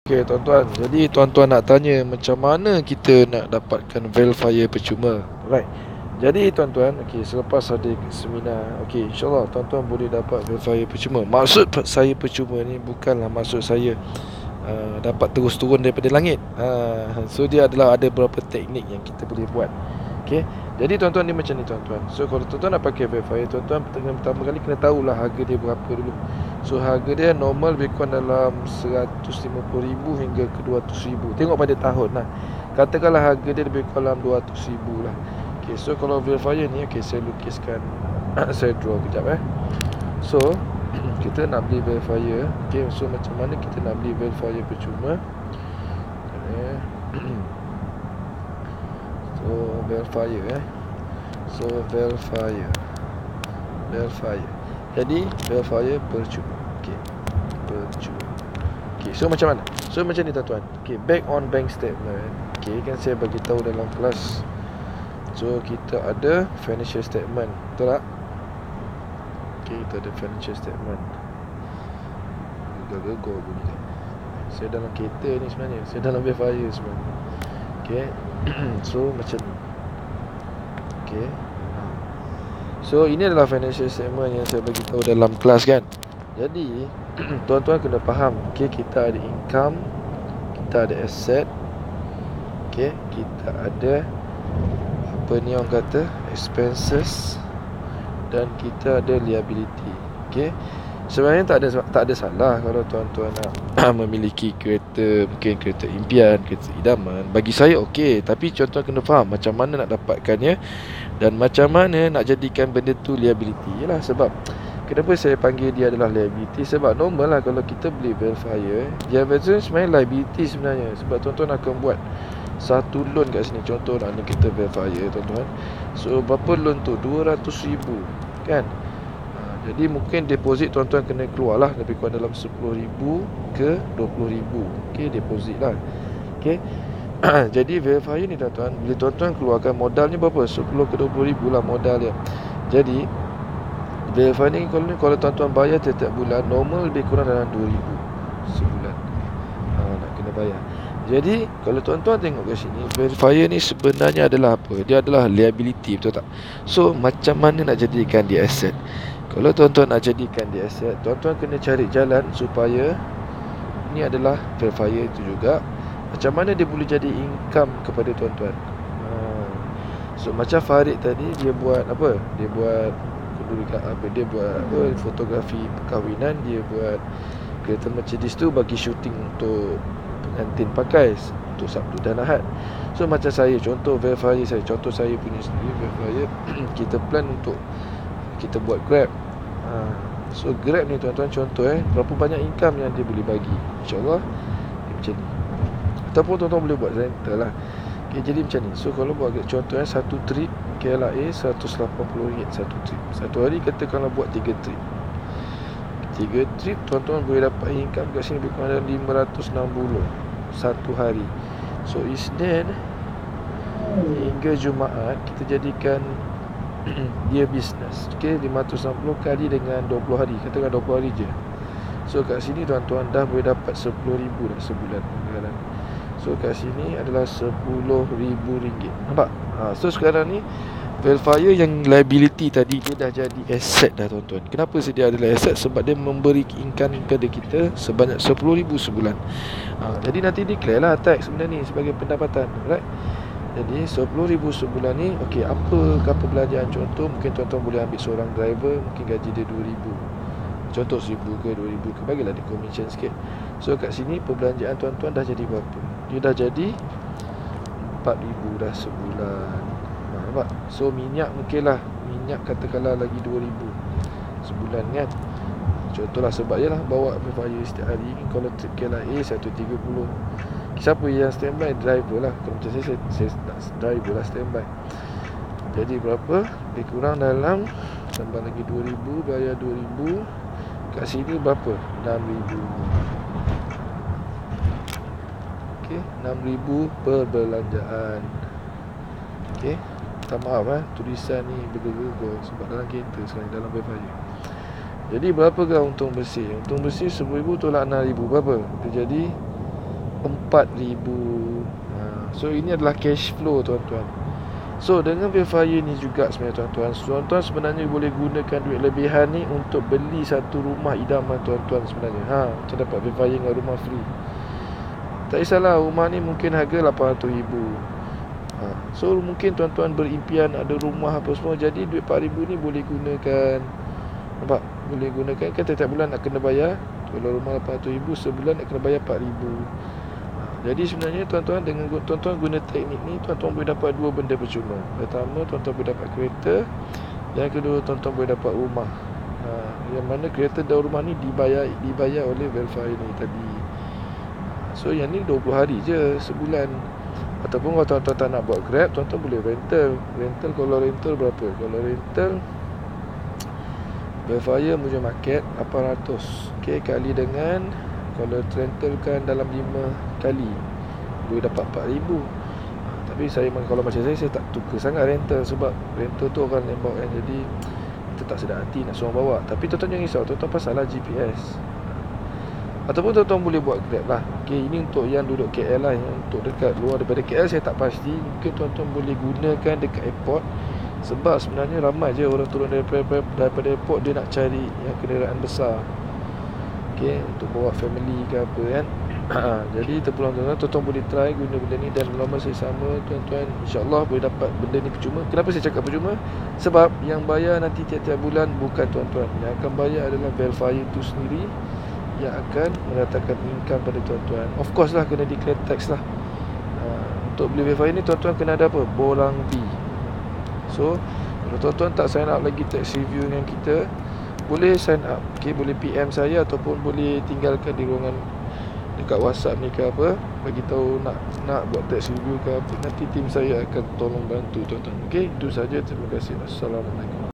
Okay tuan-tuan, jadi tuan-tuan nak tanya macam mana kita nak dapatkan verifier percuma. Right. Jadi tuan-tuan, okay, selepas ada seminar, okay, insyaAllah tuan-tuan boleh dapat verifier percuma. Maksud saya percuma ni bukanlah maksud saya dapat terus turun daripada langit. So dia adalah ada beberapa teknik yang kita boleh buat. Okay. Jadi tuan-tuan ni macam ni tuan-tuan. So kalau tuan-tuan nak pakai verifier, tuan-tuan pertama kali kena tahulah harga dia berapa dulu. So harga dia normal lebih kurang dalam 150,000 hingga ke 200,000. Tengok pada tahun lah. Katakanlah harga dia lebih kurang dalam 200,000 lah. Okay, so kalau verifier ni, okay, saya lukiskan saya draw kejap So kita nak beli verifier. Okay, so macam mana kita nak beli verifier percuma? So verifier So verifier Jadi verifier percuma. Okay, percuma. Okay, so macam mana? So macam ni tuan-tuan. Okay, back on bank statement. Okay, kan saya bagi tahu dalam kelas. So kita ada financial statement, betul tak? Okay, kita ada financial statement. Gegor bunyi tak? Saya dalam kereta ni sebenarnya. Saya dalam verifier sebenarnya. Okay. So macam ni. Okay. So ini adalah financial statement yang saya bagi tahu dalam kelas kan. Jadi tuan-tuan kena faham. Okay, kita ada income, kita ada asset. Okay, kita ada apa ni orang kata, expenses, dan kita ada liability. Okay, sebenarnya tak ada salah kalau tuan-tuan nak memiliki kereta, mungkin kereta impian, kereta idaman. Bagi saya okey, tapi tuan-tuan kena faham macam mana nak dapatkannya dan macam mana nak jadikan benda tu liability. Yalah, sebab kenapa saya panggil dia adalah liability, sebab normal lah kalau kita beli verifier, dia sebenarnya liability sebenarnya. Sebab tuan-tuan akan buat satu loan kat sini. Contoh nak kita verifier tuan-tuan. So berapa loan tu? 200,000 kan. Jadi mungkin deposit tuan-tuan kena keluar lah lebih kurang dalam 10,000 ke 20,000. Okay, deposit lah. Okay. Jadi verifier ni tuan-tuan, bila tuan-tuan keluarkan modalnya berapa? 10 ke 20,000 lah modal dia. Jadi verifier ni kalau tuan-tuan bayar setiap bulan, normal lebih kurang dalam 2,000 sebulan. Nak kena bayar. Jadi kalau tuan-tuan tengok kat sini, verifier ni sebenarnya adalah apa? Dia adalah liability, betul tak? So macam mana nak jadikan dia asset? Kalau tuan-tuan nak jadikan dia asset, tuan-tuan kena cari jalan supaya ni adalah verifier itu juga. Macam mana dia boleh jadi income kepada tuan-tuan? So macam Farid tadi, dia buat apa? Dia buat fotografi perkahwinan, dia buat kereta Mercedes tu bagi shooting untuk pengantin pakai untuk Sabtu dan Ahad. So macam saya, contoh verifier saya, contoh saya punya sendiri verifier, kita plan untuk kita buat Grab. So Grab ni tuan-tuan contoh berapa banyak income yang dia boleh bagi. InsyaAllah macam ni. Ataupun tuan-tuan boleh buat rental lah. Okay, jadi macam ni. So kalau buat contoh satu trip KLIA RM180 satu trip. Satu hari katakanlah buat 3 trip. 3 trip tuan-tuan boleh dapat income kat sini lebih kurang dalam 560 satu hari. So Isnin hingga Jumaat kita jadikan dia bisnes. Okay, 560 kali dengan 20 hari. Katakan 20 hari je. So kat sini tuan-tuan dah boleh dapat 10,000 dah sebulan. So kat sini adalah RM10,000. Nampak? So sekarang ni verifier yang liability tadi, dia dah jadi asset dah tuan-tuan. Kenapa dia adalah asset? Sebab dia memberi income kepada kita sebanyak 10,000 sebulan. Jadi nanti declare lah tax benda ni sebagai pendapatan, right? Jadi 10,000 sebulan ni, okey, apa perbelanjaan? Contoh mungkin tuan-tuan boleh ambil seorang driver, mungkin gaji dia 2,000. Contoh 1,000 ke 2,000 ke, bagilah dia commission sikit. So kat sini perbelanjaan tuan-tuan dah jadi berapa? Dia dah jadi 4,000 dah sebulan. Nampak? So minyak mungkin lah, minyak katakanlah lagi 2,000 sebulan kan. Contohlah, sebab je lah bawa verifier setiap hari. Kalau trip KLIA 130. Siapa yang standby? Driver lah. Kalau macam saya nak driver lah standby. Jadi berapa? Lebih kurang dalam, tambah lagi 2,000, bayar 2,000. Kat sini berapa? 6,000. Okay, 6,000 perbelanjaan. Okay, minta maaf tulisan ni bergegar sebab dalam kereta sekarang, dalam verifier. Jadi berapakah untung bersih? Untung bersih 10,000 tolak 6,000 berapa? Itu jadi RM4,000. So ini adalah cash flow tuan-tuan. So dengan Verifier ni juga sebenarnya tuan-tuan sebenarnya boleh gunakan duit lebihan ni untuk beli satu rumah idaman tuan-tuan sebenarnya. Macam dapat Verifier dengan rumah free. Tak kisahlah, rumah ni mungkin harga RM800,000. So mungkin tuan-tuan berimpian ada rumah apa semua, jadi duit RM4,000 ni boleh gunakan. Nampak? Boleh gunakan kan setiap bulan nak kena bayar. Kalau rumah RM800,000 sebulan nak kena bayar RM4,000. Jadi sebenarnya tuan-tuan, dengan tuan-tuan guna teknik ni, tuan-tuan boleh dapat dua benda percuma. Pertama, tuan-tuan boleh dapat kereta. Yang kedua, tuan-tuan boleh dapat rumah. Yang mana kereta dan rumah ni dibayar oleh Verifier ni tadi. So yang ni 20 hari je sebulan. Ataupun kalau tuan-tuan tak nak buat Grab, tuan-tuan boleh rental. Kalau rental berapa? Kalau rental Verifier Muja Market 800. Kali dengan, kalau rental kan dalam 5 kali boleh dapat RM4,000. Tapi kalau macam saya tak suka sangat rental. Sebab rental tu orang lembak kan. Jadi kita tak sedap hati nak suruh bawa. Tapi tuan-tuan jangan risau, tuan-tuan pasanglah GPS. Ataupun tuan-tuan boleh buat Grab lah. Ini untuk yang duduk KL lah. Yang untuk dekat luar daripada KL saya tak pasti. Mungkin tuan-tuan boleh gunakan dekat airport. Sebab sebenarnya ramai je orang turun daripada airport, dia nak cari yang kenderaan besar. Untuk bawa family ke apa kan. Jadi terpulang tuan-tuan boleh try guna benda ni. Dan dalam masa sama tuan-tuan, InsyaAllah boleh dapat benda ni percuma. Kenapa saya cakap percuma? Sebab yang bayar nanti tiap-tiap bulan bukan tuan-tuan. Yang akan bayar adalah Verifier itu sendiri, yang akan mendatangkan income pada tuan-tuan. Of course lah, kena declare tax lah. Untuk beli Verifier ni tuan-tuan kena ada apa? Borang B. So kalau tuan-tuan tak sign up lagi tax review dengan kita, boleh sign up. Boleh PM saya ataupun boleh tinggalkan di ruangan dekat WhatsApp ni ke apa, bagi tahu nak buat tax review ke apa. Nanti tim saya akan tolong bantu tuan-tuan. Itu saja. Terima kasih. Assalamualaikum.